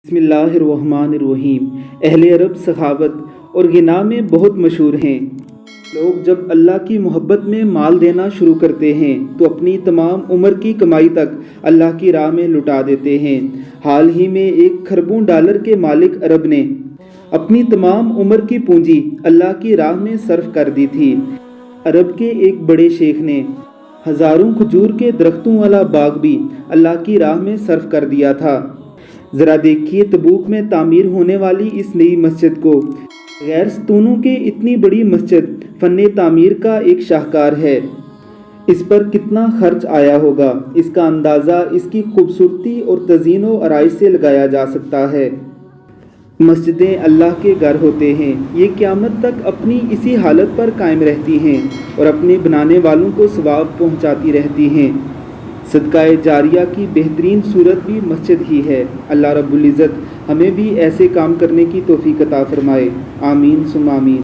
بسم اللہ الرحمن الرحیم۔ اہل عرب سخاوت اور غنا میں بہت مشہور ہیں۔ لوگ جب اللہ کی محبت میں مال دینا شروع کرتے ہیں تو اپنی تمام عمر کی کمائی تک اللہ کی راہ میں لٹا دیتے ہیں۔ حال ہی میں 1 کھربوں ڈالر کے مالک عرب نے اپنی تمام عمر کی پونجی اللہ کی راہ میں صرف کر دی تھی۔ عرب کے ایک بڑے شیخ نے ہزاروں کھجور کے درختوں والا باغ بھی اللہ کی راہ میں صرف کر دیا تھا۔ ذرا دیکھیے تبوک میں تعمیر ہونے والی اس نئی مسجد کو، غیر ستونوں کے اتنی بڑی مسجد فن تعمیر کا ایک شاہکار ہے۔ اس پر کتنا خرچ آیا ہوگا، اس کا اندازہ اس کی خوبصورتی اور تزئین و آرائش سے لگایا جا سکتا ہے۔ مسجدیں اللہ کے گھر ہوتے ہیں، یہ قیامت تک اپنی اسی حالت پر قائم رہتی ہیں اور اپنے بنانے والوں کو ثواب پہنچاتی رہتی ہیں۔ صدقہ جاریہ کی بہترین صورت بھی مسجد ہی ہے۔ اللہ رب العزت ہمیں بھی ایسے کام کرنے کی توفیق عطا فرمائے، آمین ثم آمین۔